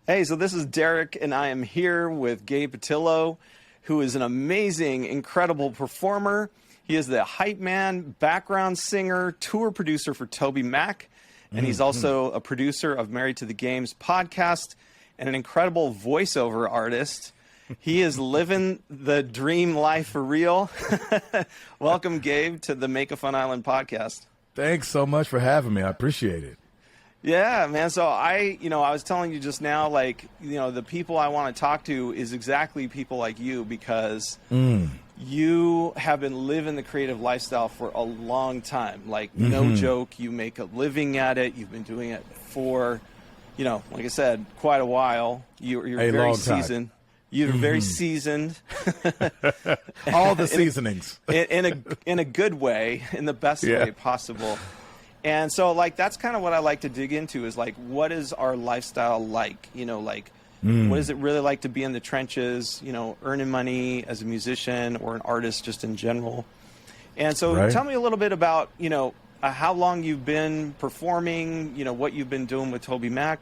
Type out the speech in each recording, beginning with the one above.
Hey, so this is Derek, and I am here with Gabe Patillo, who is an amazing, incredible performer. He is the hype man, background singer, tour producer for TobyMac, and he's also a producer of Married to the Games podcast and an incredible voiceover artist. He is living the dream life for real. Welcome, Gabe, to the Make a Fun Island podcast. Thanks so much for having me. I appreciate it. Yeah, man. So I was telling you just now, the people I want to talk to is exactly people like you, because you have been living the creative lifestyle for a long time. No joke, you make a living at it. You've been doing it for, like I said, quite a while. You're very seasoned. You're very seasoned. All the seasonings. in a good way, in the best way possible. And so, that's kind of what I like to dig into is, what is our lifestyle like? What is it really like to be in the trenches, earning money as a musician or an artist just in general? And so tell me a little bit about, how long you've been performing, what you've been doing with TobyMac,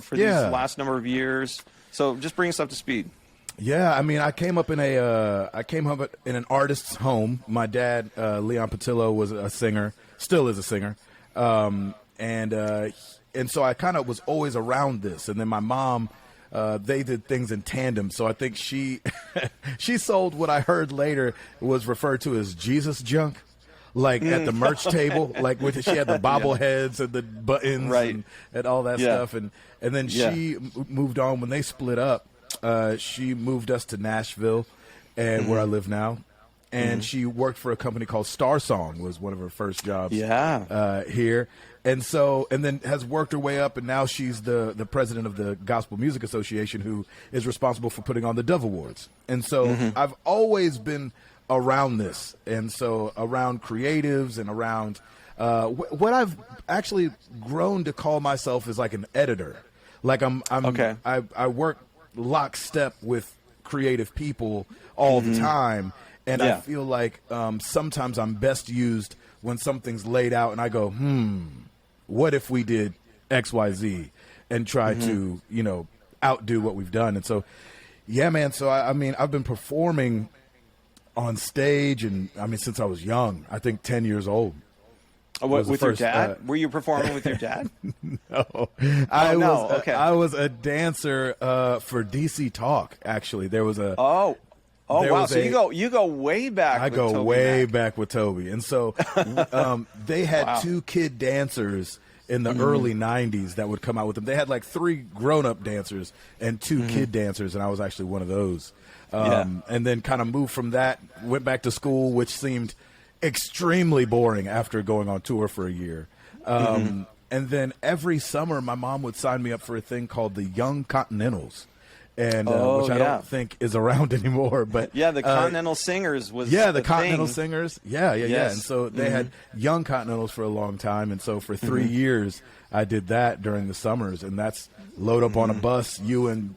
for these last number of years. So just bring us up to speed. Yeah, I mean, I came up in an artist's home. My dad, Leon Patillo, was a singer, still is a singer. And so I kind of was always around this. And then my mom, they did things in tandem. So I think she sold what I heard later was referred to as Jesus junk, at the merch table, she had the bobbleheads and the buttons and all that stuff. And then she moved on when they split up. She moved us to Nashville and where I live now. And she worked for a company called Star Song, was one of her first jobs here. And then has worked her way up, and now she's the president of the Gospel Music Association, who is responsible for putting on the Dove Awards. And so I've always been around this, and so around creatives and around what I've actually grown to call myself is an editor. I work lockstep with creative people all the time. And I feel like sometimes I'm best used when something's laid out and I go, what if we did X, Y, Z and try to, outdo what we've done. And so, yeah, man. So, I've been performing on stage and since I was young, I think 10 years old. With your dad? Were you performing with your dad? No. I was a dancer for DC Talk, actually. There was a... Oh, wow. So you go way back. I go way back with Toby. And so they had two kid dancers in the early 90s that would come out with them. They had 3 grown-up dancers and 2 kid dancers, and I was actually one of those. And then kind of moved from that, went back to school, which seemed extremely boring after going on tour for a year. And then every summer, my mom would sign me up for a thing called the Young Continentals. And which I don't think is around anymore, but the Continental Singers was the Continental Singers, Yes. And so they had Young Continentals for a long time, and so for 3 years I did that during the summers, and that's load up on a bus, you and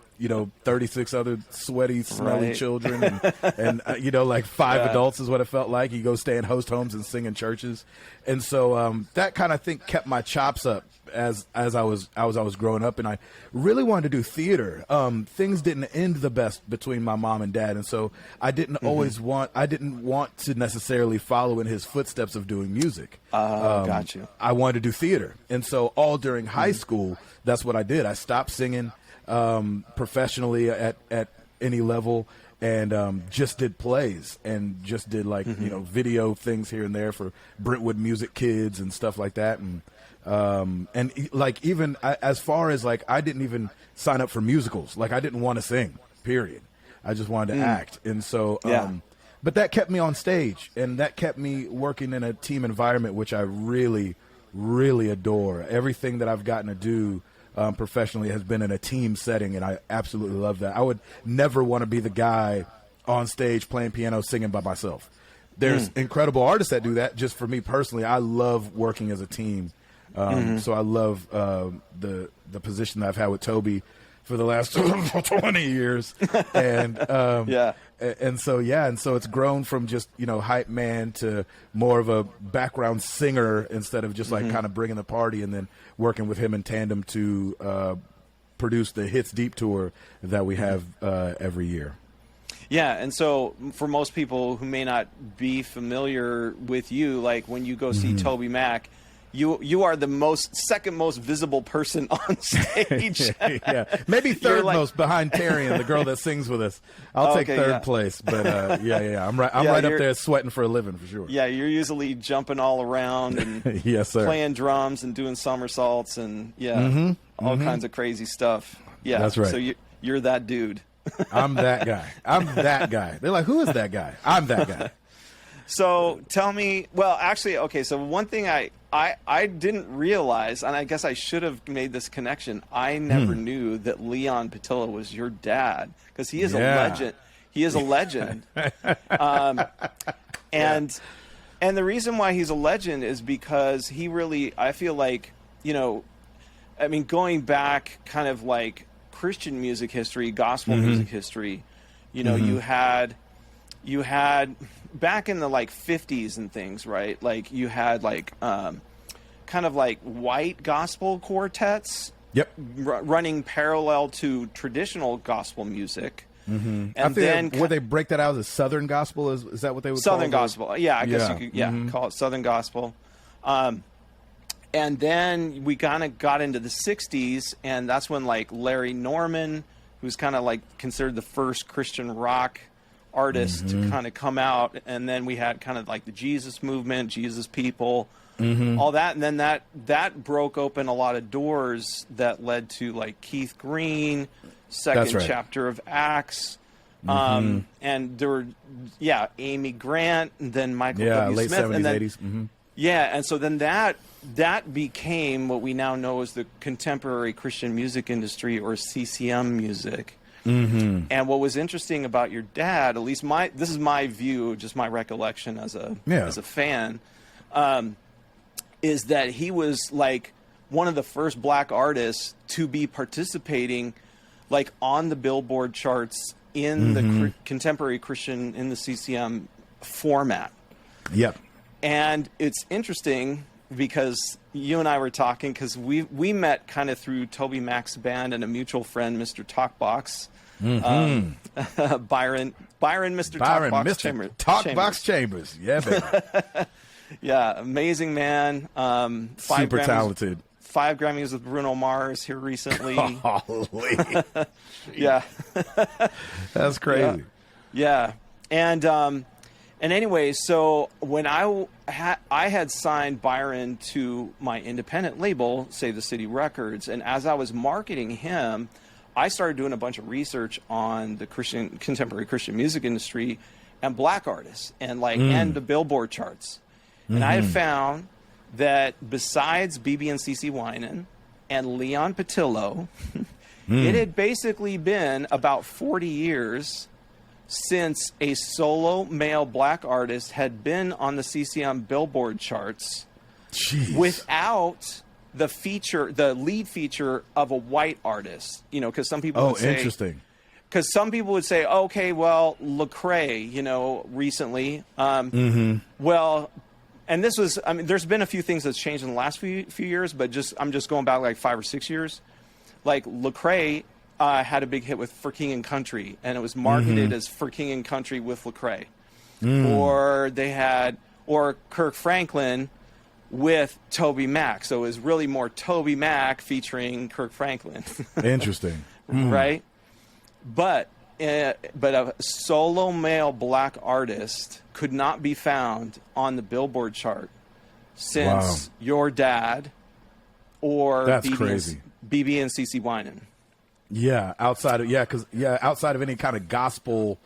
36 other sweaty, smelly children, and 5 adults is what it felt like. You go stay in host homes and sing in churches, and so that kind of thing kept my chops up as I was growing up, and I really wanted to do theater. Things didn't end the best between my mom and dad, and so I didn't want to necessarily follow in his footsteps of doing music. Got you. I wanted to do theater, and so all during high school, that's what I did. I stopped singing professionally at any level, and just did plays and just did video things here and there for Brentwood music kids and stuff like that, and even as far as I didn't even sign up for musicals. I didn't want to sing, period. I just wanted to act. And so, but that kept me on stage, and that kept me working in a team environment, which I really, really adore. Everything that I've gotten to do professionally has been in a team setting, and I absolutely love that. I would never want to be the guy on stage playing piano, singing by myself. There's incredible artists that do that. Just for me personally, I love working as a team. So I love the position that I've had with Toby for the last 20 years, and so it's grown from just hype man to more of a background singer instead of just kind of bringing the party, and then working with him in tandem to produce the Hits Deep tour that we have every year. Yeah, and so for most people who may not be familiar with you, like when you go see TobyMac, you are the second most visible person on stage. Yeah, maybe third most behind Terry and the girl that sings with us. I'll take third place, but I'm right up there sweating for a living for sure. Yeah, you're usually jumping all around and yes, sir. Playing drums and doing somersaults and all kinds of crazy stuff. Yeah, that's right. So you're that dude. I'm that guy. They're like, who is that guy? I'm that guy. So tell me, well, actually, okay, so one thing I didn't realize, and I guess I should have made this connection, I never knew that Leon Patillo was your dad, because he is a legend. He is a legend. And the reason why he's a legend is because he really, I feel like, I mean, going back kind of like Christian music history, gospel music history, you had back in the like 50s and things, right? Like you had like kind of like white gospel quartets running parallel to traditional gospel music. And then would they break that out as Southern gospel? Is that what they would call it? Southern gospel? Yeah, I guess you could call it Southern gospel. And then we kind of got into the 60s, and that's when like Larry Norman, who's kind of like considered the first Christian rock artist to kind of come out, and then we had kind of like the Jesus movement, Jesus People, all that, and then that broke open a lot of doors that led to like Keith Green, second chapter of Acts, and there were Amy Grant, and then Michael W. late Smith, 70s, and then 80s. and so then that became what we now know as the contemporary Christian music industry, or CCM music. And what was interesting about your dad, at least this is my view, just my recollection as a fan, is that he was like one of the first black artists to be participating like on the Billboard charts in the contemporary Christian, in the CCM format. Yep. And it's interesting because you and I were talking, because we met kind of through TobyMac's band and a mutual friend, Mr. Talkbox. Byron, Mr. Talkbox Chambers. Talkbox Chambers. Yeah, baby. Yeah, amazing man. Super talented. 5 Grammys with Bruno Mars here recently. Holy. Yeah. That's crazy. Yeah. And anyway, so when I had signed Byron to my independent label, Save the City Records, and as I was marketing him, I started doing a bunch of research on the contemporary Christian music industry and black artists and and the Billboard charts. And I had found that besides BB and CeCe Winans and Leon Patillo, it had basically been about 40 years since a solo male black artist had been on the CCM Billboard charts without the lead feature of a white artist, because some people would say, interesting. Because some people would say, okay, well, Lecrae, recently, well, and this was, I mean, there's been a few things that's changed in the last few years, but I'm just going back like 5 or 6 years. Like Lecrae had a big hit with For King and Country, and it was marketed as For King and Country with Lecrae. Or Kirk Franklin with TobyMac. So it was really more TobyMac featuring Kirk Franklin. Interesting. Right? But a solo male black artist could not be found on the Billboard chart since your dad or crazy. BB and CeCe Winans. Yeah, outside of any kind of gospel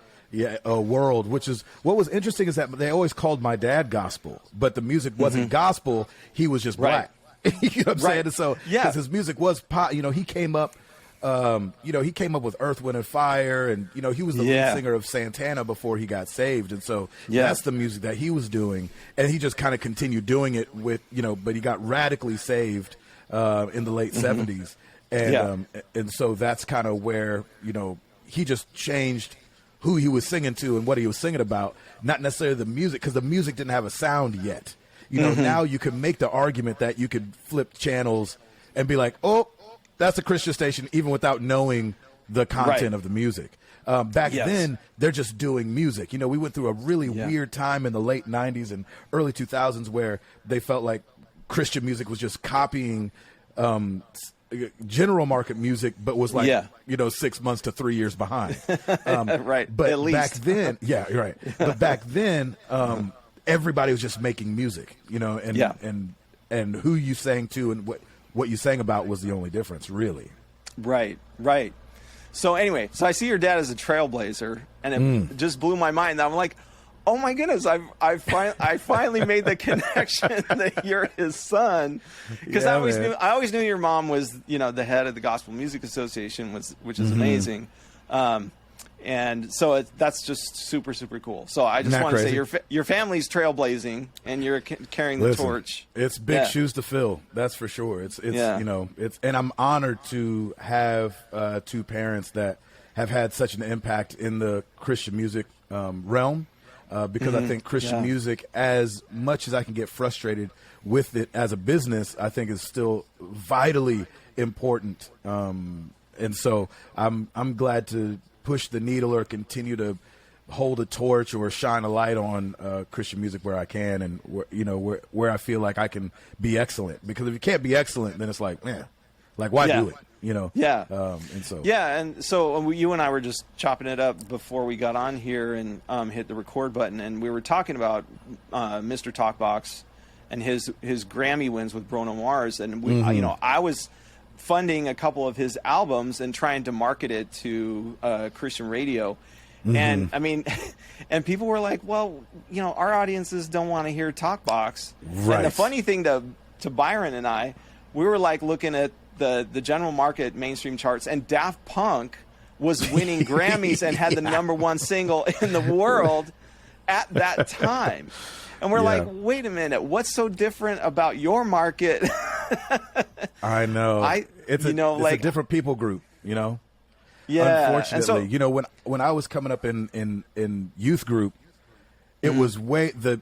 world, which is what was interesting is that they always called my dad gospel, but the music wasn't gospel. He was just black. You know what I'm saying? And so, because his music was pop, he came up, he came up with Earth, Wind and Fire, and he was the lead singer of Santana before he got saved, and so that's the music that he was doing, and he just kind of continued doing it with, but he got radically saved in the late 70s, and so that's kind of where he just changed who he was singing to and what he was singing about, not necessarily the music, because the music didn't have a sound yet. Now you can make the argument that you could flip channels and be like, oh, that's a Christian station, even without knowing the content Right. of the music. Back Yes. then, they're just doing music. You know, we went through a really weird time in the late 90s and early 2000s where they felt like Christian music was just copying general market music, but was like, 6 months to 3 years behind. Right. But At least. back then, right. But back then, everybody was just making music, and who you sang to and what you sang about was the only difference, really. Right. So anyway, I see your dad as a trailblazer, and it just blew my mind. I'm like, oh my goodness, I finally made the connection that you're his son, because I always knew your mom was the head of the Gospel Music Association, which is amazing, and so that's just super cool. So I just want to say your family's trailblazing, and you're carrying the torch. It's big shoes to fill, that's for sure. It's and I'm honored to have two parents that have had such an impact in the Christian music realm. Because I think Christian music, as much as I can get frustrated with it as a business, I think is still vitally important. And so I'm glad to push the needle or continue to hold a torch or shine a light on Christian music where I can, and where I feel like I can be excellent. Because if you can't be excellent, then it's like, man, like why do it? And so you and I were just chopping it up before we got on here and hit the record button, and we were talking about Mr. Talkbox and his Grammy wins with Bruno Mars, and I was funding a couple of his albums and trying to market it to Christian radio. And I mean, and people were like, well, our audiences don't want to hear Talkbox. Right. And the funny thing to Byron and I, we were like looking at the general market mainstream charts, and Daft Punk was winning Grammys and had the #1 single in the world at that time. And we're like, wait a minute, what's so different about your market? I know. It's a different people group, Yeah. Unfortunately, when I was coming up in youth group, it was the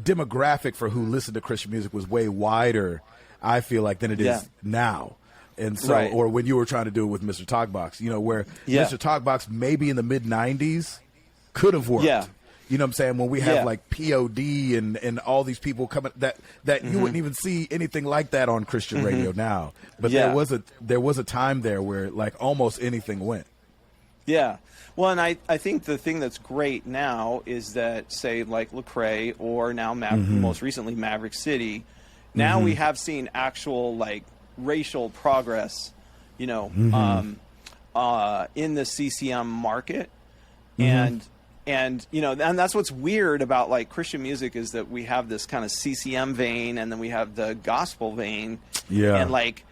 demographic for who listened to Christian music was way wider, I feel like, than it is now. And so, or when you were trying to do it with Mr. Talkbox, where Mr. Talkbox maybe in the mid 90s could have worked. Yeah. You know what I'm saying? When we have like POD and all these people coming that you wouldn't even see anything like that on Christian radio now. But there was a time there where like almost anything went. Yeah. Well, and I think the thing that's great now is that, say, like Lecrae or now most recently Maverick City, now we have seen actual like racial progress, in the CCM market, and that's what's weird about like Christian music is that we have this kind of CCM vein, and then we have the gospel vein, and like,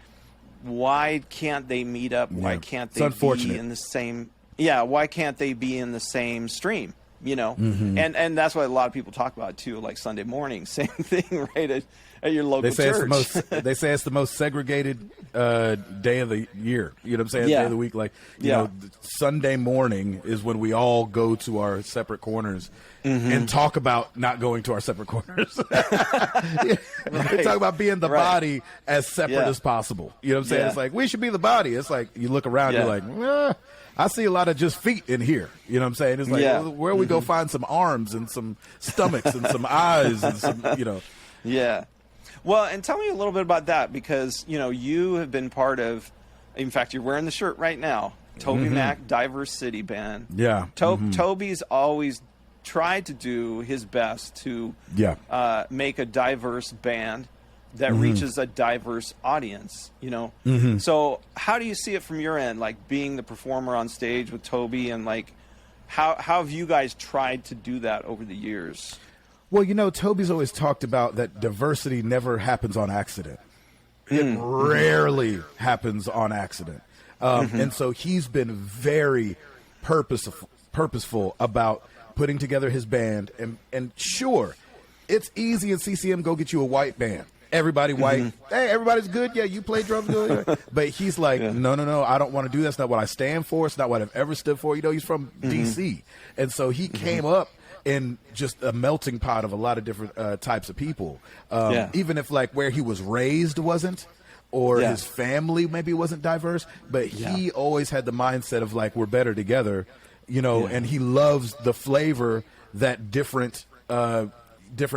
why can't they meet up? Why can't they be in the same? Yeah, why can't they be in the same stream? And that's what a lot of people talk about too, like Sunday morning, same thing, right? At your local church. They say it's the most segregated day of the year. You know what I'm saying? Day of the week. Like, you know, Sunday morning is when we all go to our separate corners and talk about not going to our separate corners. We talk about being the body as separate as possible. You know what I'm saying? It's like, we should be the body. It's like, you look around, you're like, I see a lot of just feet in here. You know what I'm saying? It's like, well, where we go find some arms and some stomachs and some eyes and some, Yeah. Well, and tell me a little bit about that, because, you have been part of, in fact, you're wearing the shirt right now, TobyMac Diverse City Band. Yeah. Toby's always tried to do his best to make a diverse band that reaches a diverse audience, So how do you see it from your end, like being the performer on stage with Toby, and like how have you guys tried to do that over the years? Well, Toby's always talked about that diversity never happens on accident. It rarely happens on accident. And so he's been very purposeful about putting together his band. And sure, it's easy in CCM, go get you a white band. Everybody white. Hey, everybody's good. Yeah, you play drums good. But he's like, no, I don't want to do that. It's not what I stand for. It's not what I've ever stood for. He's from D.C. And so he came up in just a melting pot of a lot of different types of people. Even if like where he was raised wasn't, or his family maybe wasn't diverse, but he always had the mindset of like, we're better together, you know, and he loves the flavor that different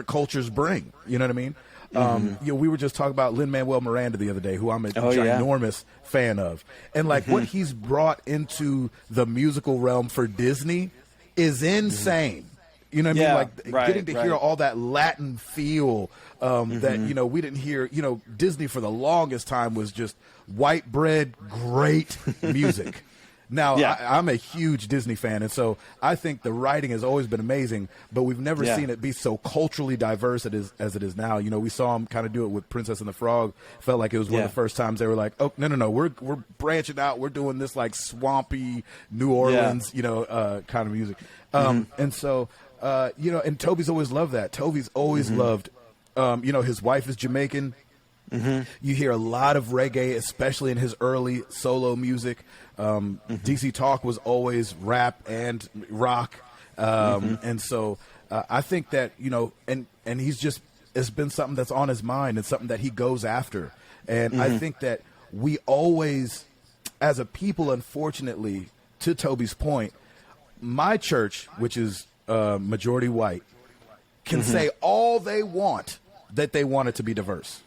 cultures bring. You know what I mean? You know, we were just talking about Lin-Manuel Miranda the other day, who I'm a ginormous fan of. And like what he's brought into the musical realm for Disney is insane. You know what I mean? Like getting to hear all that Latin feel that, you know, we didn't hear. You know, Disney for the longest time was just white bread, great music. Now, I'm a huge Disney fan, and so I think the writing has always been amazing, but we've never seen it be so culturally diverse as it is now. You know, we saw them kind of do it with Princess and the Frog. Felt like it was one of the first times they were like, oh, no, we're branching out. We're doing this like swampy New Orleans, you know, kind of music. And so, you know, and Toby's always loved that. Toby's always loved, you know, his wife is Jamaican. You hear a lot of reggae, especially in his early solo music. DCTalk was always rap and rock. And so I think that, you know, and he's just, it's been something that's on his mind and something that he goes after. And I think that we always, as a people, unfortunately, to Toby's point, my church, which is majority white, can say all they want that they want it to be diverse.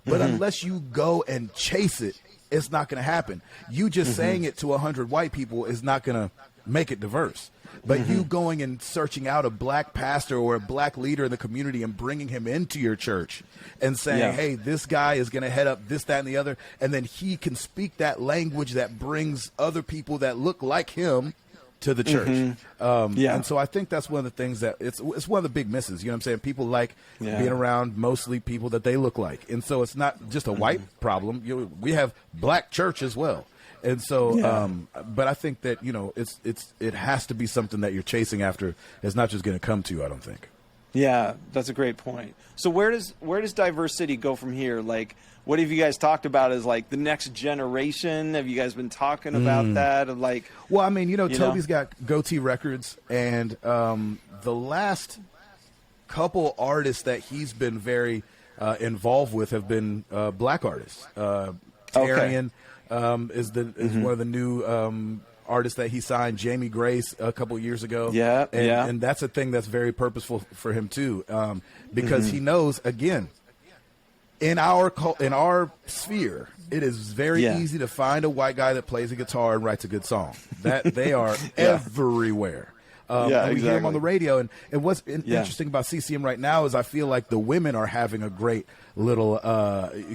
But unless you go and chase it, it's not going to happen. You just saying it to 100 white people is not going to make it diverse. But you going and searching out a black pastor or a black leader in the community and bringing him into your church and saying, hey, this guy is going to head up this, that, and the other, and then he can speak that language that brings other people that look like him to the church. And so I think that's one of the things that it's one of the big misses. You know what I'm saying? People like being around mostly people that they look like. And so it's not just a white problem. We have black church as well. And so, but I think that, you know, it has to be something that you're chasing after. It's not just going to come to you, I don't think. Yeah, that's a great point. So where does diversity go from here? Like, what have you guys talked about as like the next generation? Have you guys been talking about that? Of like, well, I mean, you know, Toby's got Goatee Records, and the last couple artists that he's been very involved with have been black artists. Tarian is one of the new artists that he signed, Jamie Grace, a couple years ago. And that's a thing that's very purposeful for him too, because he knows, again, in our sphere, it is very easy to find a white guy that plays a guitar and writes a good song. That they are everywhere. And we hear them on the radio. And what's interesting about CCM right now is I feel like the women are having a great little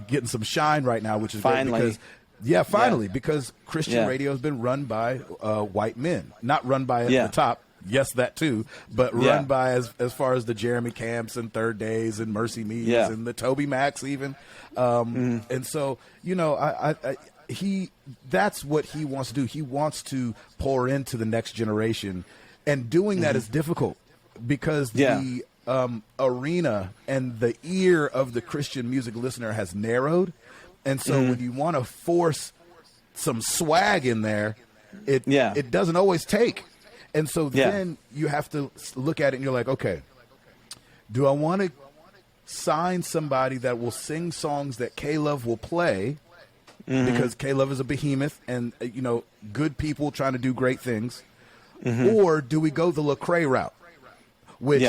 getting some shine right now, which is finally. Great because Christian radio has been run by white men, not run by at the top. Yes, that too, but run by as far as the Jeremy Camps and Third Days and Mercy Me's and the TobyMacs even. And so, you know, that's what he wants to do. He wants to pour into the next generation, and doing that is difficult because the arena and the ear of the Christian music listener has narrowed. And so when you want to force some swag in there, it doesn't always take. And so then you have to look at it and you're like, okay, do I want to sign somebody that will sing songs that K-Love will play because K-Love is a behemoth and, you know, good people trying to do great things? Or do we go the Lecrae route, which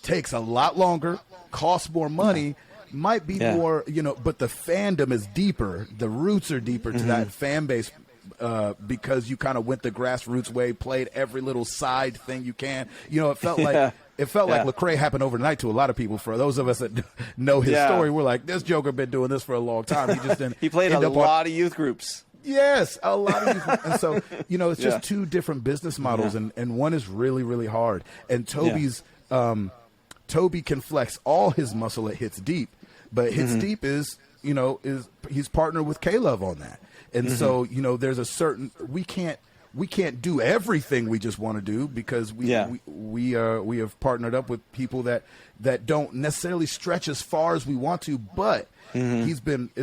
takes a lot longer, costs more money, might be more, you know, but the fandom is deeper. The roots are deeper to that fan base because you kind of went the grassroots way, played every little side thing you can. You know, it felt like Lecrae happened overnight to a lot of people. For those of us that know his story, we're like, this Joker been doing this for a long time. He just didn't. He played a lot of youth groups. Yes, a lot of youth. And so, you know, it's just two different business models, and one is really, really hard. And Toby's Toby can flex all his muscle at Hits Deep, but Hits Deep is he's partnered with K-Love on that. And so, you know, there's a certain we can't do everything we just want to do because we have partnered up with people that don't necessarily stretch as far as we want to, but it's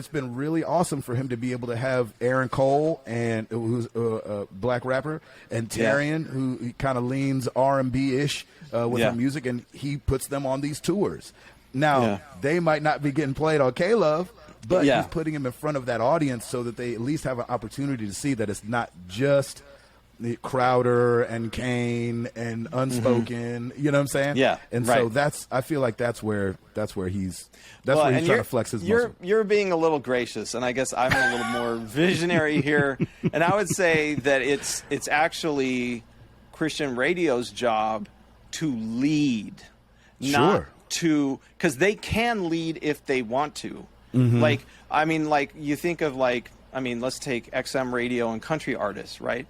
been really awesome for him to be able to have Aaron Cole and who's a black rapper, and Tarian who kind of leans R&B ish with her music, and he puts them on these tours. Now they might not be getting played on K-Love, but he's putting him in front of that audience so that they at least have an opportunity to see that it's not just Crowder and Kane and Unspoken, you know what I'm saying? Yeah, and so I feel like that's where he's trying to flex his muscle. You're being a little gracious, and I guess I'm a little more visionary here. And I would say that it's actually Christian radio's job to lead, not to, because they can lead if they want to. Like, I mean, like you think of let's take XM radio and country artists, right?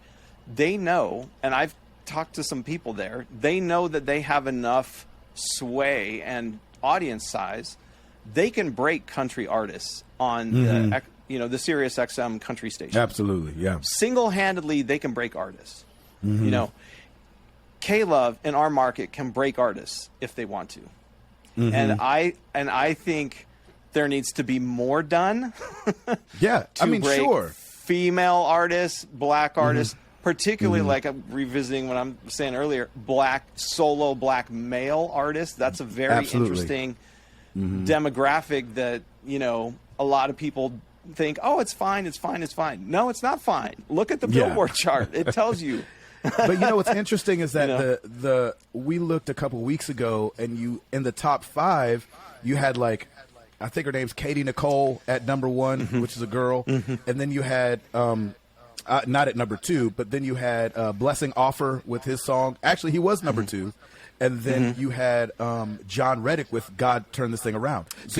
They know, and I've talked to some people there, they know that they have enough sway and audience size. They can break country artists on the Sirius XM country station. Absolutely, yeah. Single-handedly, they can break artists. You know, K-Love in our market can break artists if they want to. And I think there needs to be more done. Yeah, I mean, break sure. Female artists, black artists, particularly like I'm revisiting what I'm saying earlier, solo black male artists. That's a very interesting demographic that, you know, a lot of people think, oh, it's fine, it's fine, it's fine. No, it's not fine. Look at the Billboard chart. It tells you. But you know what's interesting is that we looked a couple weeks ago, and in the top 5, you had like, I think her name's Katie Nicole at number 1, which is a girl, and then you had not at number 2, but then you had Blessing Offer with his song. Actually, he was number 2. And then you had John Reddick with "God Turn This Thing Around." So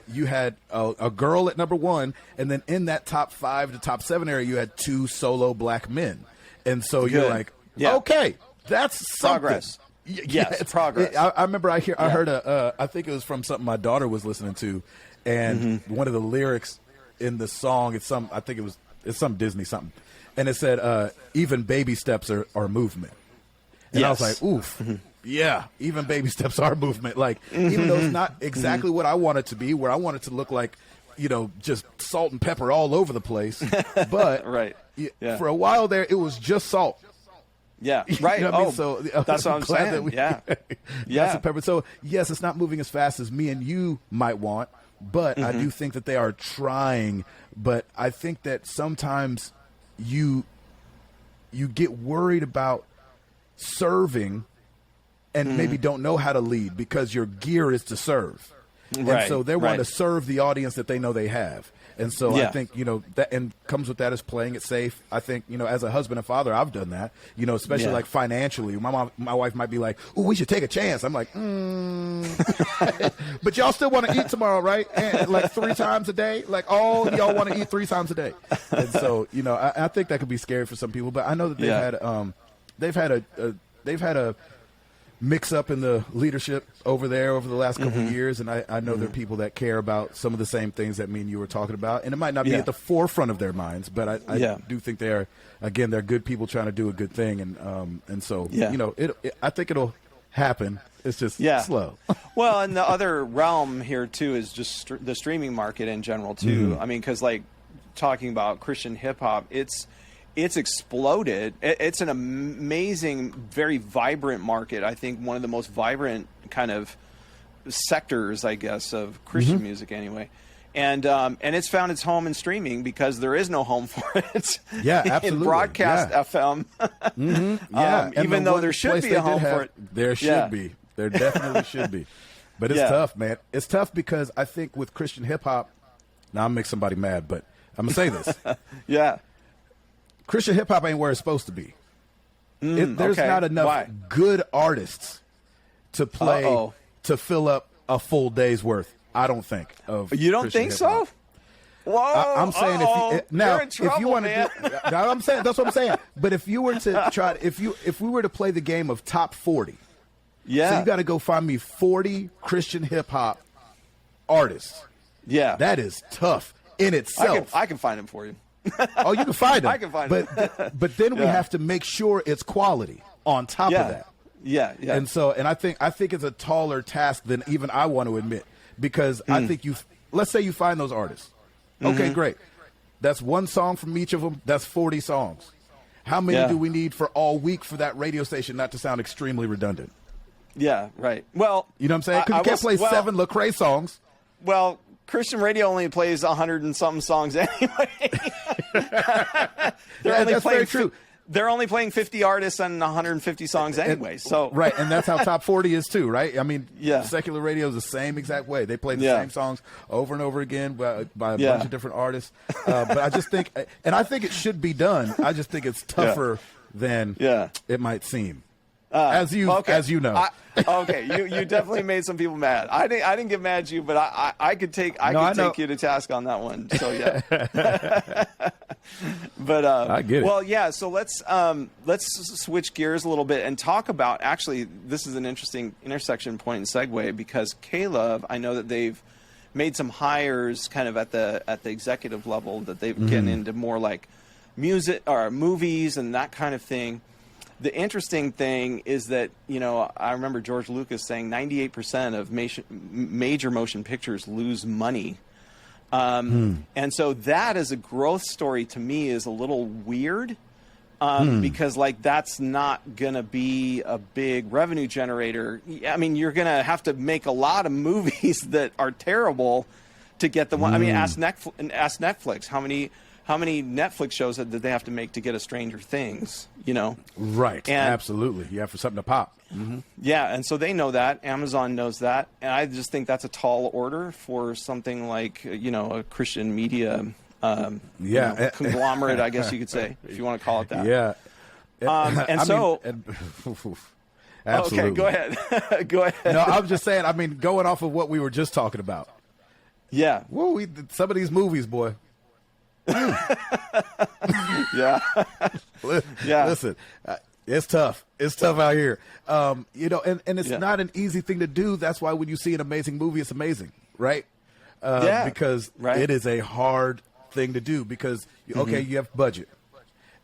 you had a girl at number 1, and then in that top 5 to top 7 area, you had 2 solo black men. And so you're like, okay, that's something. Progress. Yes, it's progress. I remember I heard I think it was from something my daughter was listening to, and one of the lyrics in the song, it's some Disney something, and it said, "Even baby steps are movement." And I was like, oof. Yeah, even baby steps are movement. Like, even though it's not exactly what I want it to be, where I want it to look like, you know, just salt and pepper all over the place. But for a while there, it was just salt. Yeah, right. You know what I mean? So that's what I'm saying. Some pepper. So yes, it's not moving as fast as me and you might want, but I do think that they are trying. But I think that sometimes you get worried about serving and maybe don't know how to lead because your gear is to serve. And so they want to serve the audience that they know they have. And so I think, you know, that and comes with that is playing it safe. I think, you know, as a husband and father, I've done that, you know, especially like financially. My wife might be like, oh, we should take a chance. I'm like, but y'all still want to eat tomorrow, right? And like 3 times a day? Like all y'all want to eat 3 times a day. And so, you know, I think that could be scary for some people, but I know that they've had a mix up in the leadership over there over the last couple of years, and I know there are people that care about some of the same things that me and you were talking about, and it might not be at the forefront of their minds, but I do think they're good people trying to do a good thing, and so you know, I think it'll happen. It's just slow. Well, and the other realm here too is just the streaming market in general too. I mean, because like talking about Christian hip hop, it's exploded. It's an amazing, very vibrant market. I think one of the most vibrant kind of sectors, I guess, of Christian music anyway. And it's found its home in streaming because there is no home for it in broadcast FM. Even though there should be a home for it. There should be. There definitely should be. But it's tough, man. It's tough because I think with Christian hip-hop, now I'm going to make somebody mad, but I'm going to say this. Christian hip-hop ain't where it's supposed to be. There's not enough good artists to play to fill up a full day's worth, I don't think. You don't Christian think hip-hop. so? Whoa! I'm saying if you want to do, I'm saying that's what I'm saying. But if you were to try, if we were to play the game of top 40, so you got to go find me 40 Christian hip hop artists. Yeah, that is tough in itself. I can find them for you. Oh, you can find them. I can find them. But then we have to make sure it's quality on top of that. Yeah. And I think it's a taller task than even I want to admit, because I think let's say you find those artists. Okay, great. That's one song from each of them. That's 40 songs. How many do we need for all week for that radio station not to sound extremely redundant? Yeah, right. Well, you know what I'm saying? Because you can't play 7 Lecrae songs. Well, Christian radio only plays 100 and something songs anyway. That's very true. They're only playing 50 artists and 150 songs anyway. So right, and that's how top 40 is too, right? I mean, yeah. Secular radio is the same exact way. They play the same songs over and over again by a bunch of different artists. But I just think, and I think it should be done. I just think it's tougher than it might seem. As you know. You definitely made some people mad. I didn't get mad at you, but I could take you to task on that one. So yeah. But I get it. Well, yeah. So let's switch gears a little bit and talk about. Actually, this is an interesting intersection point and segue because Caleb, I know that they've made some hires kind of at the executive level that they've getting into more like music or movies and that kind of thing. The interesting thing is that, I remember George Lucas saying 98% of major motion pictures lose money. And so that as a growth story to me is a little weird because, that's not going to be a big revenue generator. I mean, you're going to have to make a lot of movies that are terrible to get the one. I mean, ask Netflix how many Netflix shows did they have to make to get a Stranger Things, Right. And, absolutely. You have for something to pop. Mm-hmm. Yeah. And so they know that. Amazon knows that. And I just think that's a tall order for something like, a Christian media conglomerate, I guess you could say, if you want to call it that. Yeah. Absolutely. Okay, go ahead. Go ahead. No, I was just saying, going off of what we were just talking about. Yeah. Whoa, some of these movies, boy. Yeah. Listen, it's tough. It's tough out here. And it's not an easy thing to do. That's why when you see an amazing movie, it's amazing, right? Because it is a hard thing to do because, you have budget.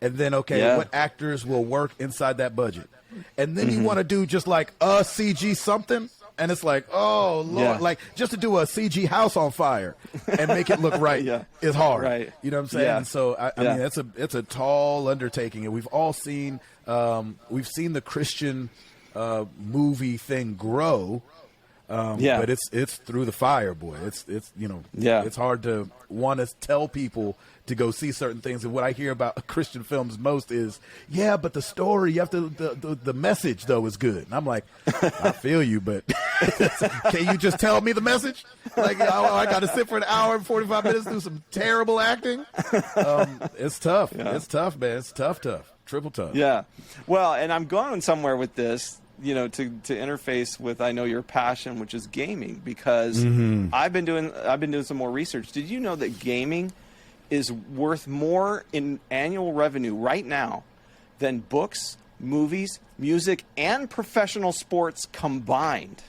And then, what actors will work inside that budget? And then you want to do just like a CG something. And it's like, oh, Lord, like just to do a CG house on fire and make it look right is hard. Right. You know what I'm saying? And so, I mean, it's a tall undertaking. And we've all seen the Christian movie thing grow. But it's through the fire, boy. It's hard to want to tell people to go see certain things. And what I hear about Christian films most is, but the story, you have to, the message though is good. And I'm like, I feel you, but can you just tell me the message? Like, I got to sit for an hour and 45 minutes do some terrible acting. It's tough. Yeah. It's tough, man. It's tough. Triple tough. Yeah. Well, and I'm going somewhere with this. To interface with, I know your passion, which is gaming, because I've been doing some more research. Did you know that gaming is worth more in annual revenue right now than books, movies, music, and professional sports combined?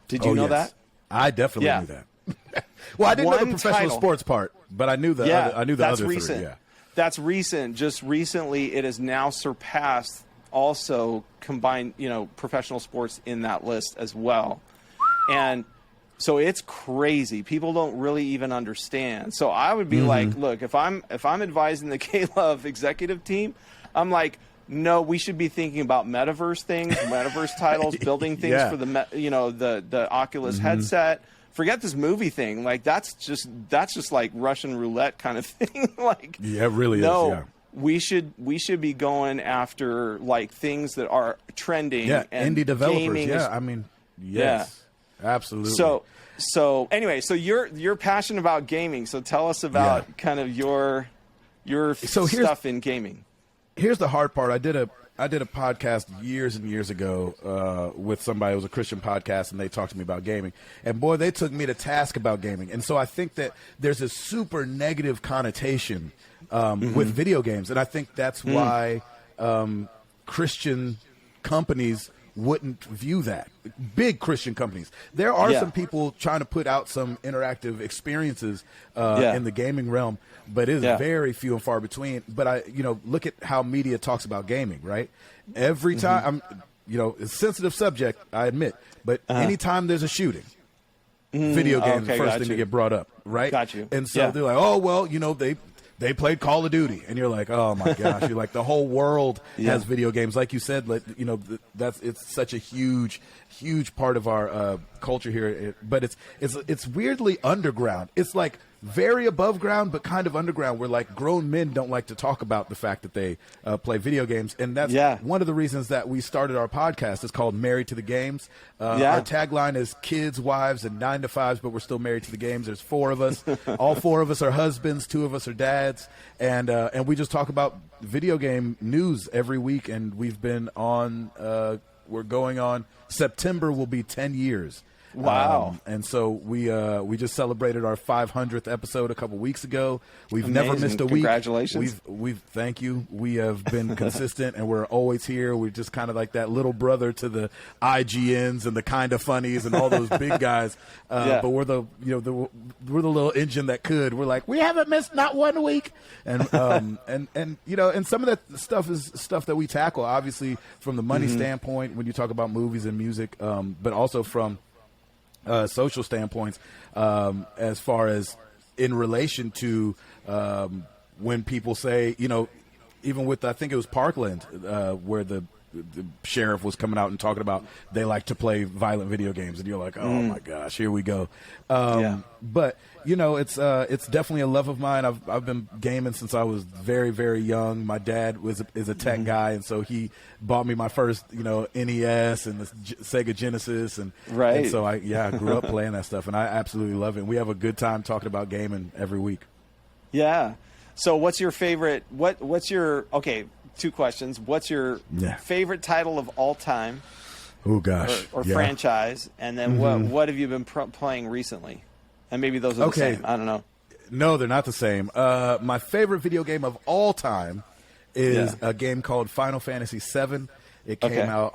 Did you know that? I definitely knew that. Well, I didn't know the professional sports part, but I knew the other recent. three. Yeah. That's recent. Just recently, it has now surpassed also combine, professional sports in that list as well. And so it's crazy. People don't really even understand. So I would be like, look, if I'm advising the K-Love executive team, I'm like, no, we should be thinking about metaverse things, metaverse titles, building things for the Oculus headset. Forget this movie thing. Like that's just like Russian roulette kind of thing. Like, yeah, it really is. Yeah. We should be going after like things that are trending. Yeah, and indie developers. Gaming Yes, absolutely. So anyway, so you're passionate about gaming. So tell us about kind of your stuff in gaming. Here's the hard part. I did a podcast years and years ago with somebody. It was a Christian podcast, and they talked to me about gaming. And boy, they took me to task about gaming. And so I think that there's a super negative connotation with video games, and I think that's why Christian companies wouldn't view that. Big Christian companies. There are some people trying to put out some interactive experiences in the gaming realm, but it is very few and far between. But look at how media talks about gaming, right? Every time, it's a sensitive subject, I admit, but anytime there's a shooting, video games are the first thing to get brought up, right? Got you. And so they're like, oh, well, they played Call of Duty, and you're like, oh my gosh, you're like, the whole world has video games. Like you said, it's such a huge part of our culture here. But it's weirdly underground. It's like very above ground, but kind of underground, where like grown men don't like to talk about the fact that they play video games. And that's one of the reasons that we started our podcast. It's called Married to the Games. Our tagline is kids, wives, and 9 to 5s, but we're still married to the games. There's 4 of us. All 4 of us are husbands, 2 of us are dads. And we just talk about video game news every week. And we've been on, we're going on, September will be 10 years. Wow. And so we just celebrated our 500th episode a couple weeks ago. We've never missed a week. Congratulations. We've thank you. We have been consistent, and we're always here. We're just kind of like that little brother to the IGNs and the Kind of Funnies and all those big guys. But we're the we're the little engine that could. We're like, we haven't missed not one week. And and some of that stuff is stuff that we tackle, obviously from the money standpoint when you talk about movies and music, but also from social standpoints, as far as in relation to when people say, even with, I think it was Parkland, where the sheriff was coming out and talking about they like to play violent video games, and you're like, oh my gosh, here we go. But it's definitely a love of mine. I've been gaming since I was very, very young. My dad is a tech guy, and so he bought me my first NES and the Sega Genesis, and so I grew up playing that stuff, and I absolutely love it. And we have a good time talking about gaming every week. Yeah. So what's your favorite? What's your two questions. What's your favorite title of all time? Oh gosh, or franchise, and then what have you been playing recently? And maybe those are the same. I don't know. No, they're not the same. My favorite video game of all time is a game called Final Fantasy VII. It came out,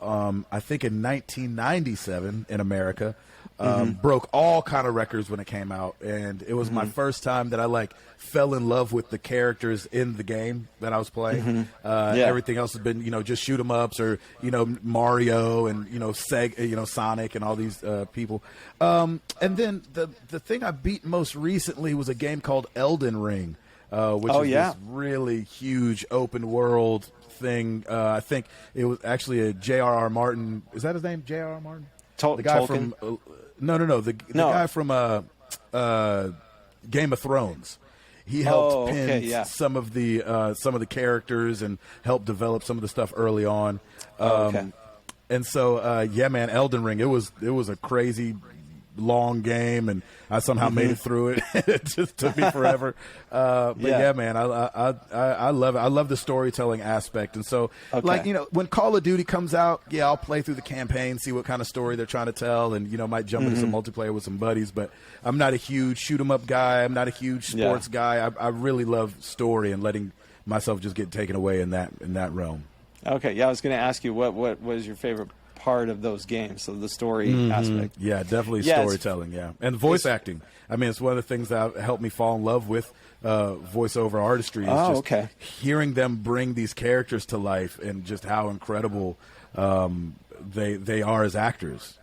I think, in 1997 in America. Broke all kind of records when it came out, and it was my first time that I fell in love with the characters in the game that I was playing. Everything else has been just shoot 'em ups or Mario and Sega, Sonic and all these people. And then the thing I beat most recently was a game called Elden Ring, which is this really huge open world thing. I think it was actually a J.R.R. Martin. Is that his name? J.R.R. Martin? The guy Tolkien? from the guy from Game of Thrones. He helped pen some of the characters and helped develop some of the stuff early on. And so man, Elden Ring. It was a crazy long game, and I somehow made it through it. It just took me forever. But man, I love it. I love the storytelling aspect. And so when Call of Duty comes out, I'll play through the campaign, see what kind of story they're trying to tell, and might jump into some multiplayer with some buddies. But I'm not a huge shoot 'em up guy. I'm not a huge sports guy. I really love story and letting myself just get taken away in that realm. Okay, I was going to ask you what was your favorite part of those games, so the story aspect. Yeah, definitely storytelling, and voice acting. I mean, it's one of the things that helped me fall in love with voiceover artistry is hearing them bring these characters to life and just how incredible they are as actors.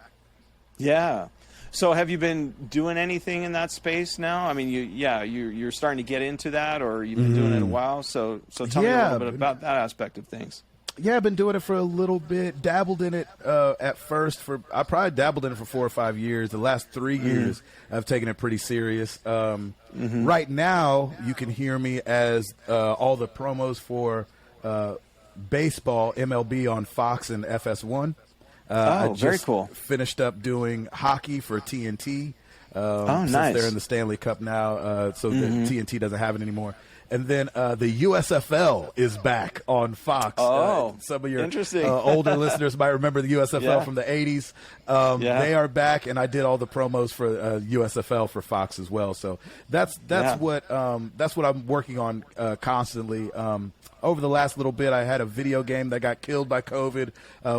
Yeah. So have you been doing anything in that space now? I mean, you're starting to get into that, or you've been doing it a while. So tell me a little bit about that aspect of things. Yeah, I've been doing it for a little bit. Dabbled in it at first. I probably dabbled in it for 4 or 5 years. The last 3 years, I've taken it pretty serious. Right now, you can hear me as all the promos for baseball, MLB on Fox and FS1. Very cool. Finished up doing hockey for TNT. Nice. Since they're in the Stanley Cup now, so the TNT doesn't have it anymore. And then the USFL is back on Fox. Some of your older listeners might remember the USFL from the 80s. They are back, and I did all the promos for USFL for Fox as well. So that's what I'm working on constantly. Over the last little bit, I had a video game that got killed by COVID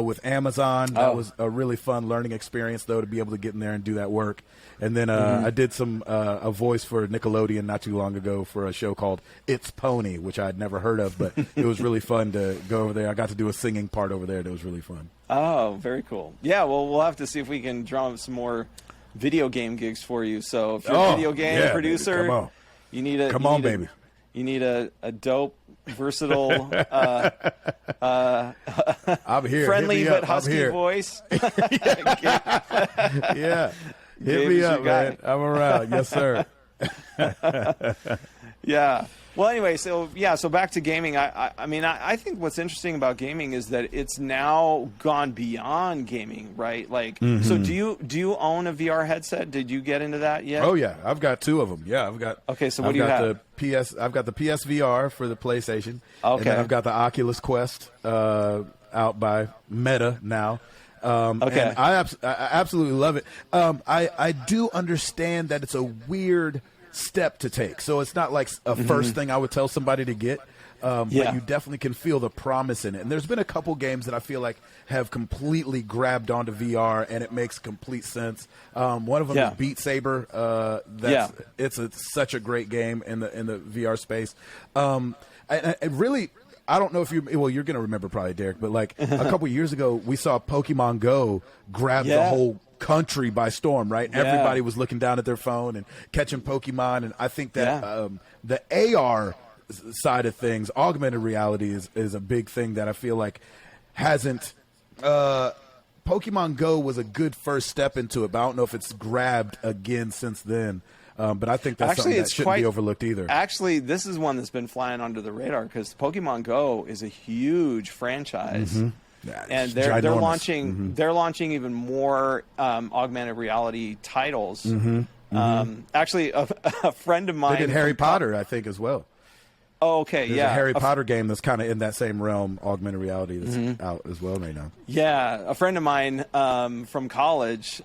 with Amazon. That was a really fun learning experience, though, to be able to get in there and do that work. And then I did a voice for Nickelodeon not too long ago for a show called It's Pony, which I had never heard of, but it was really fun to go over there. I got to do a singing part over there. That was really fun. Oh, very cool. Yeah, well, we'll have to see if we can draw up some more video game gigs for you. So if you're a video game producer, baby. Come on. you need Come on, baby. You need a dope, versatile, I'm here. friendly but husky voice. Yeah. Hit me up, man. I'm around. Yes, sir. Yeah. Well, anyway, so back to gaming. I mean, I think what's interesting about gaming is that it's now gone beyond gaming, right? Like, so do you own a VR headset? Did you get into that yet? Oh yeah, I've got 2 of them. Yeah, I've got. Okay, so what do you have? I've got the PSVR for the PlayStation. Okay. And then I've got the Oculus Quest out by Meta now. Okay. And I absolutely love it. I do understand that it's a weird step to take. So it's not like a first thing I would tell somebody to get. But you definitely can feel the promise in it. And there's been a couple games that I feel like have completely grabbed onto VR, and it makes complete sense. One of them is Beat Saber. It's such a great game in the VR space. I really, I don't know if you're going to remember probably, Derek, but like a couple years ago, we saw Pokemon Go grab the whole country by storm, right? Yeah. Everybody was looking down at their phone and catching Pokemon, and I think that the AR side of things, augmented reality is a big thing that I feel like hasn't Pokemon Go was a good first step into it, but I don't know if it's grabbed again since then. But I think that's something that shouldn't be overlooked either. Actually, this is one that's been flying under the radar because Pokemon Go is a huge franchise. Yeah, and they're launching even more augmented reality titles. Actually, a friend of mine they did Harry Potter, I think, as well. Oh, okay. There's a Harry Potter game that's kind of in that same realm, augmented reality, that's out as well right now. Yeah, a friend of mine from college,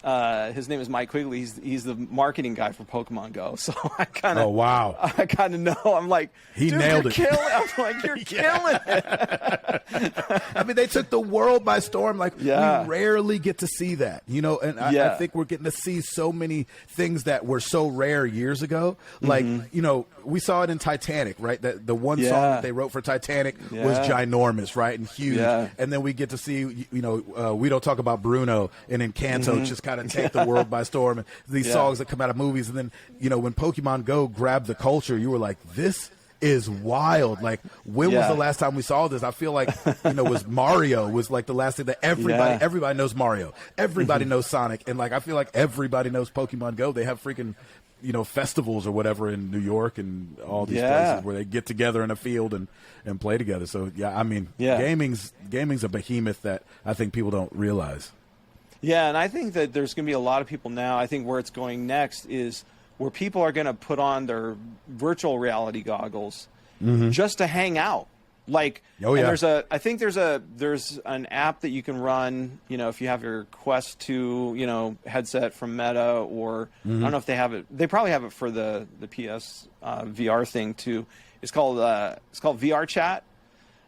his name is Mike Quigley. He's the marketing guy for Pokemon Go. So I kind of I kind of know. I'm like, he nailed it. I'm like, you're killing it. I mean, they took the world by storm. Like we rarely get to see that, you know. And I think we're getting to see so many things that were so rare years ago. Like you know, we saw it in Titanic, right? That the one song that they wrote for Titanic was ginormous, right, and huge. And then we get to see, you know, We Don't Talk About Bruno and Encanto just kind of take the world by storm. And these songs that come out of movies. And then, you know, when Pokemon Go grabbed the culture, you were like, this is wild. Like, when was the last time we saw this? I feel like, you know, was Mario was like the last thing that everybody knows Mario. Everybody knows Sonic. And like, I feel like everybody knows Pokemon Go. They have freaking, you know, festivals or whatever in New York and all these places where they get together in a field and play together. So I mean, gaming's a behemoth that I think people don't realize. Yeah, and I think that there's going to be a lot of people now. I think where it's going next is where people are going to put on their virtual reality goggles just to hang out. Like, I think there's an app that you can run, you know, if you have your Quest 2, you know, headset from Meta, or I don't know if they have it. They probably have it for the PS VR thing too. It's called VR Chat.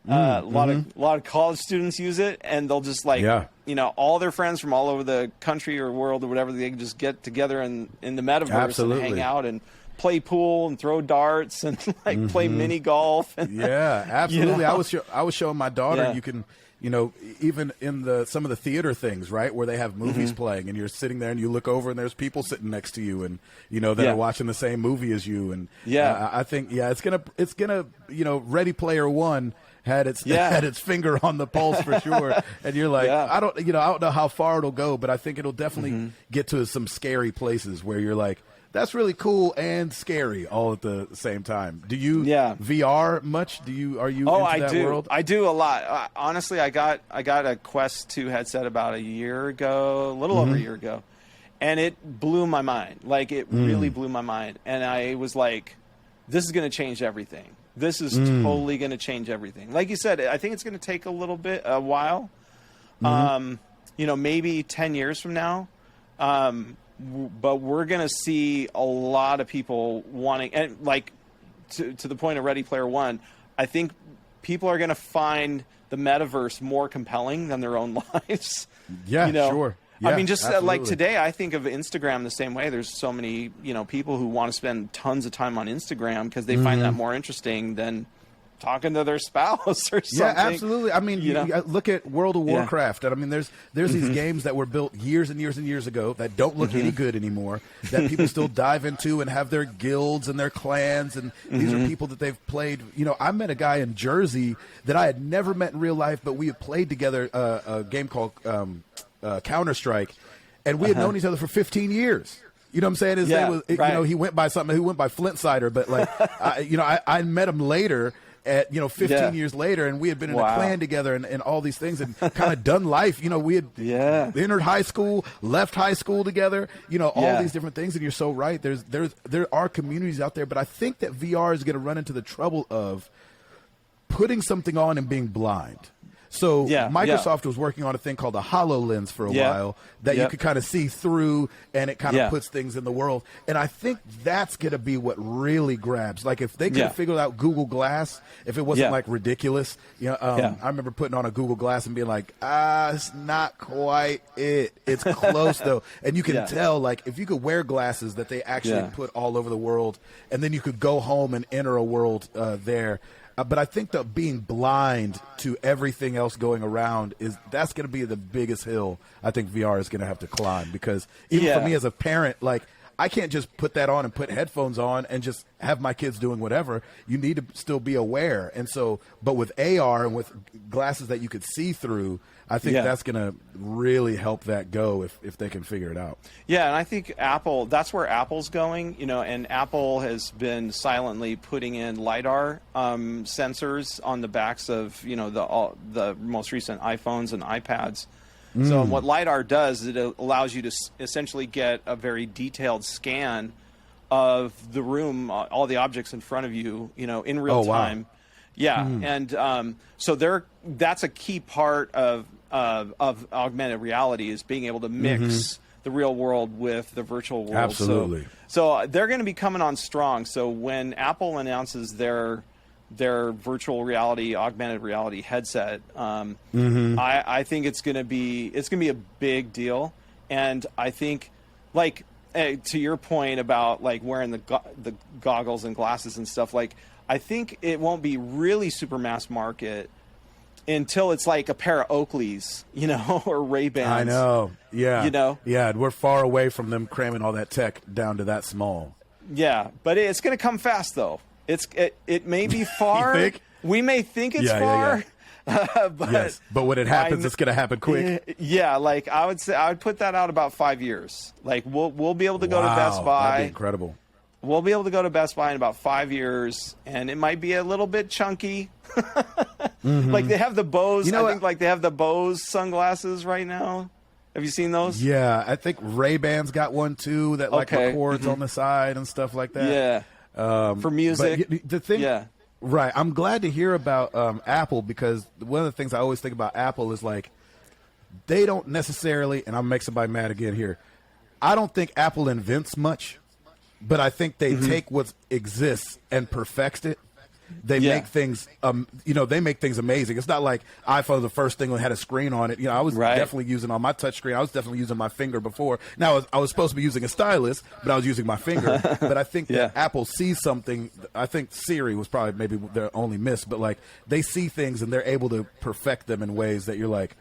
A lot of college students use it, and they'll just like, you know, all their friends from all over the country or world or whatever, they can just get together in the metaverse and hang out and play pool and throw darts and like play mini golf. And, absolutely. You know? I was showing my daughter you can, you know, even in some of the theater things, right, where they have movies playing and you're sitting there and you look over and there's people sitting next to you and, you know, that are watching the same movie as you. And I think it's gonna you know, Ready Player One had its finger on the pulse for sure. And you're like, I don't know how far it'll go, but I think it'll definitely get to some scary places where you're like, that's really cool and scary all at the same time. Do you VR much? Are you into that world? I do a lot. Honestly, I got a Quest 2 headset about a year ago, a little over a year ago, and it blew my mind. Like, it really blew my mind. And I was like, this is going to change everything. This is totally going to change everything. Like you said, I think it's going to take a while. You know, maybe 10 years from now. But we're going to see a lot of people wanting, and like to the point of Ready Player One, I think people are going to find the metaverse more compelling than their own lives. Yeah, you know? Sure. Yeah, I mean, just absolutely. like today, I think of Instagram the same way. There's so many, you know, people who want to spend tons of time on Instagram because they find that more interesting than talking to their spouse or something. Yeah, absolutely. I mean, you look at World of Warcraft. And I mean, there's these games that were built years and years and years ago that don't look any good anymore, that people still dive into and have their guilds and their clans. And these are people that they've played. You know, I met a guy in Jersey that I had never met in real life, but we had played together a game called Counter-Strike, and we had known each other for 15 years. You know what I'm saying? His name was, you know, he went by something. He went by Flint Cider, but like, I met him later. At 15 years later, and we had been in a clan together and all these things, and kind of done life. You know, we had entered high school, left high school together. You know, all these different things. And you're so right. There are communities out there, but I think that VR is going to run into the trouble of putting something on and being blind. So Microsoft was working on a thing called a HoloLens for a while that you could kind of see through, and it kind of puts things in the world. And I think that's going to be what really grabs. Like if they could have figured out Google Glass, if it wasn't like ridiculous, I remember putting on a Google Glass and being like, it's not quite it. It's close though. And you can tell, like if you could wear glasses that they actually put all over the world, and then you could go home and enter a world there. But I think that being blind to everything else going around that's going to be the biggest hill I think VR is going to have to climb, because even for me as a parent, like I can't just put that on and put headphones on and just have my kids doing whatever. You need to still be aware. And so, but with AR and with glasses that you could see through, I think that's going to really help that go if they can figure it out. Yeah, and I think that's where Apple's going, and Apple has been silently putting in LiDAR sensors on the backs of, the most recent iPhones and iPads. So what LiDAR does is it allows you to essentially get a very detailed scan of the room, all the objects in front of you, in real time. Wow. Yeah, and so that's a key part of augmented reality, is being able to mix the real world with the virtual world. Absolutely. So they're going to be coming on strong. So when Apple announces their virtual reality, augmented reality headset, I think it's going to be a big deal. And I think, like, to your point about like wearing the goggles and glasses and stuff, like I think it won't be really super mass market until it's like a pair of Oakleys, or Ray-Bans. I know. Yeah. Yeah, we're far away from them cramming all that tech down to that small. Yeah, but it's going to come fast though. It may be far. You think? We may think it's far. But when it happens, it's going to happen quick. Yeah, like I would put that out about 5 years. Like we'll be able to go to Best Buy. That'd be incredible. We'll be able to go to Best Buy in about 5 years, and it might be a little bit chunky. Like they have the Bose. I think like they have the Bose sunglasses right now. Have you seen those? Yeah, I think Ray-Ban's got one too that like records on the side and stuff like that. Yeah. For music. But the thing, right. I'm glad to hear about Apple, because one of the things I always think about Apple is like they don't necessarily, and I'll make somebody mad again here, I don't think Apple invents much, but I think they take what exists and perfects it. They make things, they make things amazing. It's not like iPhone, the first thing that had a screen on it. I was definitely using on my touch screen. I was definitely using my finger before. Now, I was supposed to be using a stylus, but I was using my finger. But I think that Apple sees something. I think Siri was probably maybe their only miss, but like they see things and they're able to perfect them in ways that you're like,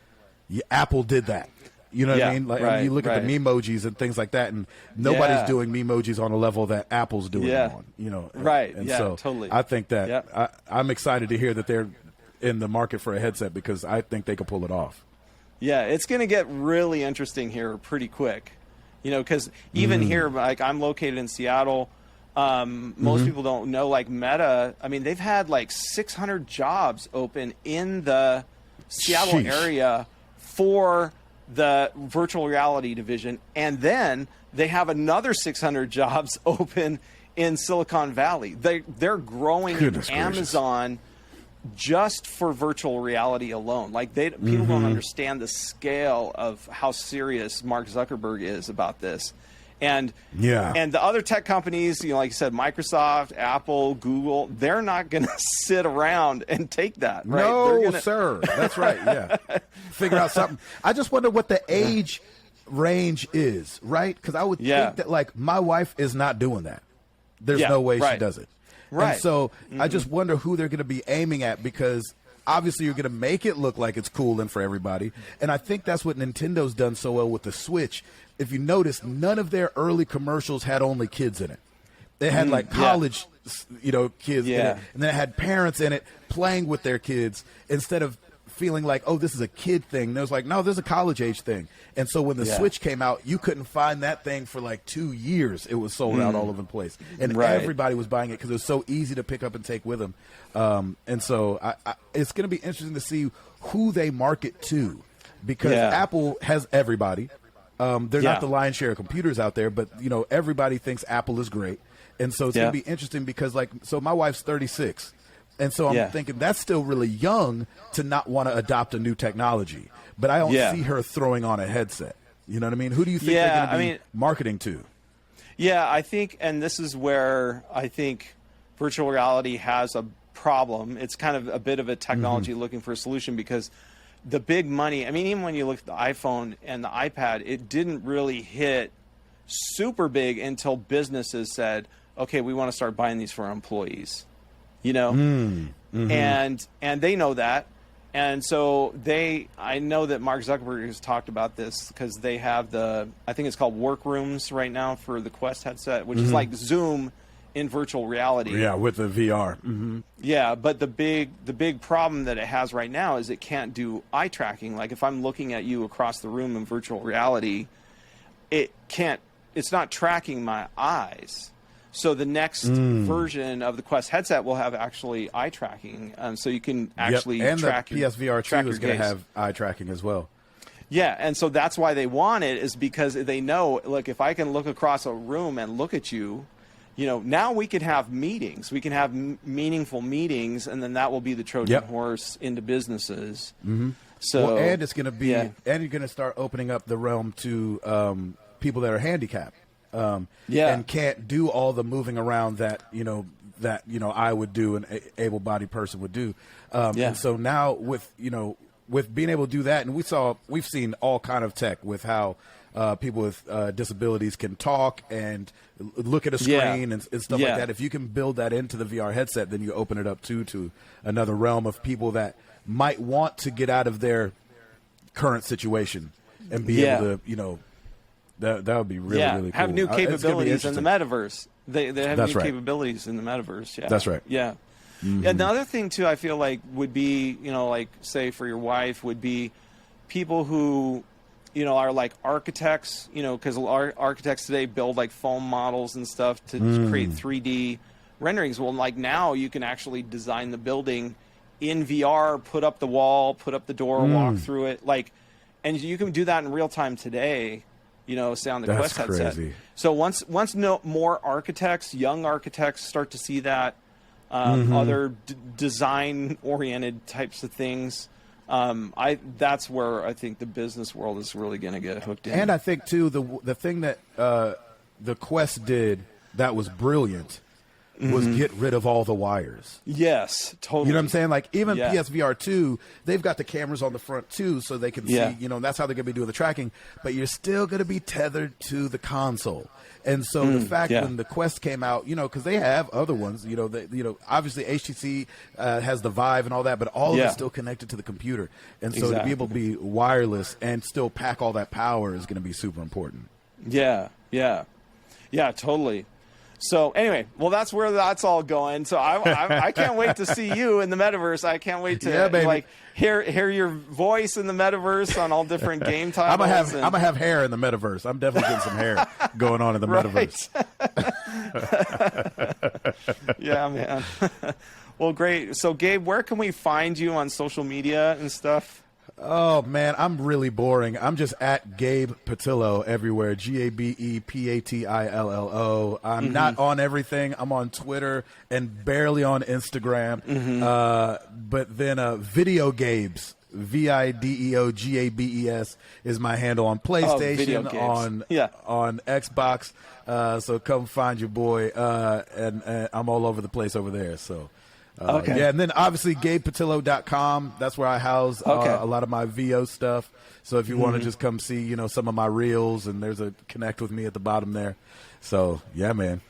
Apple did that. You know what I mean? Like I mean, you look at the Memojis and things like that, and nobody's doing Memojis on a level that Apple's doing on. And so totally. I think that I'm excited to hear that they're in the market for a headset, because I think they could pull it off. Yeah, it's going to get really interesting here pretty quick. Because even here, like I'm located in Seattle. Most people don't know, like Meta. I mean, they've had like 600 jobs open in the Seattle area for the virtual reality division, and then they have another 600 jobs open in Silicon Valley. They're growing in Amazon just for virtual reality alone. Like people don't understand the scale of how serious Mark Zuckerberg is about this. And the other tech companies, like you said, Microsoft, Apple, Google, they're not going to sit around and take that. Right? No, sir. That's right. Yeah. Figure out something. I just wonder what the age range is, right? Because I would think that, like, my wife is not doing that. There's no way she does it. Right. And so I just wonder who they're going to be aiming at, because obviously you're going to make it look like it's cool and for everybody. And I think that's what Nintendo's done so well with the Switch. If you notice, none of their early commercials had only kids in it. They had like college, kids in it. And then it had parents in it playing with their kids instead of feeling like, oh, this is a kid thing. There's like, no, this is a college age thing. And so when the Switch came out, you couldn't find that thing for like 2 years. It was sold out all over the place. And everybody was buying it because it was so easy to pick up and take with them. And so it's going to be interesting to see who they market to, because Apple has everybody. They're not the lion's share of computers out there, but, everybody thinks Apple is great. And so it's going to be interesting because, so my wife's 36. And so I'm thinking that's still really young to not want to adopt a new technology. But I don't see her throwing on a headset. You know what I mean? Who do you think they're going to be marketing to? Yeah, I think, and this is where I think virtual reality has a problem. It's kind of a bit of a technology looking for a solution, because the big money, even when you look at the iPhone and the iPad, it didn't really hit super big until businesses said, okay, we want to start buying these for our employees, and they know that. And so I know that Mark Zuckerberg has talked about this, because they have I think it's called Workrooms right now for the Quest headset, which is like Zoom in virtual reality. Yeah, with the VR. Yeah, but the big problem that it has right now is it can't do eye tracking. Like if I'm looking at you across the room in virtual reality, it's not tracking my eyes. So the next version of the Quest headset will have actually eye tracking, so you can actually track. And the PSVR 2 is going to have eye tracking as well. Yeah, and so that's why they want it, is because they know, look, if I can look across a room and look at you, now we can have meetings. We can have meaningful meetings, and then that will be the Trojan horse into businesses. So, and it's going to be, and you're going to start opening up the realm to people that are handicapped. And can't do all the moving around that I would do, an able-bodied person would do. And so now with being able to do that, and we've seen all kind of tech with how people with disabilities can talk and look at a screen and stuff like that. If you can build that into the VR headset, then you open it up to another realm of people that might want to get out of their current situation and be able to, that would be really, really cool. Have new capabilities in the metaverse. They have new capabilities in the metaverse. Yeah, that's right. Yeah. Another thing too, I feel like would be, like say for your wife, would be people who, are like architects. Because architects today build like foam models and stuff to create 3D renderings. Well, like now you can actually design the building in VR, put up the wall, put up the door, walk through it, and you can do that in real time today. Say on the Quest headset. Crazy. So once more architects, young architects, start to see that, other design-oriented types of things, that's where I think the business world is really going to get hooked in. And I think too, the thing that the Quest did that was brilliant was get rid of all the wires. Yes, totally. You know what I'm saying? Like even PSVR 2, they've got the cameras on the front too, so they can see, that's how they're going to be doing the tracking, but you're still going to be tethered to the console. And so the fact when the Quest came out, because they have other ones, obviously HTC has the Vive and all that, but all of it's still connected to the computer. And so to be able to be wireless and still pack all that power is going to be super important. Yeah, totally. So anyway, well, that's where that's all going. So I can't wait to see you in the metaverse. I can't wait to hear your voice in the metaverse on all different game titles. I'm gonna have hair in the metaverse. I'm definitely getting some hair going on in the metaverse. Yeah, man. Well, great. So Gabe, where can we find you on social media and stuff? Oh, man, I'm really boring. I'm just at Gabe Patillo everywhere, GabePatillo. I'm not on everything. I'm on Twitter and barely on Instagram. But then Video Gabes, VIDEOGABES is my handle on PlayStation, on Xbox. So come find your boy, and I'm all over the place over there. So. Yeah, and then obviously GabePatillo.com. That's where I house a lot of my VO stuff. So if you want to just come see, some of my reels, and there's a connect with me at the bottom there. So yeah, man.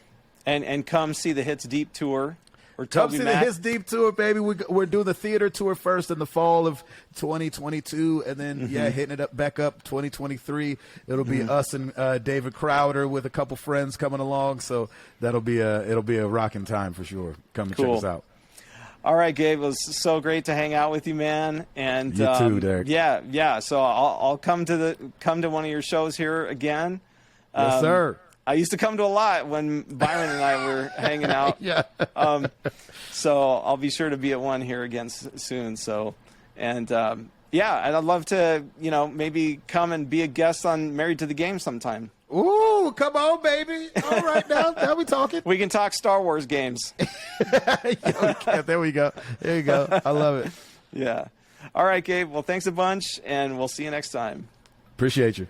And come see the Hits Deep tour. or Come see the TobyMac. His Deep tour, baby. We're doing the theater tour first in the fall of 2022, and then hitting it back up 2023. It'll be us and David Crowder with a couple friends coming along. So it'll be a rocking time for sure. Come and check us out. All right, Gabe, it was so great to hang out with you, man. And you too, Derek. Yeah. So I'll come to one of your shows here again. Yes, sir. I used to come to a lot when Byron and I were hanging out. Yeah. So I'll be sure to be at one here again soon. So, and and I'd love to, maybe come and be a guest on Married to the Game sometime. Ooh, come on, baby. All right, now we talking. We can talk Star Wars games. There we go. There you go. I love it. Yeah. All right, Gabe. Well, thanks a bunch, and we'll see you next time. Appreciate you.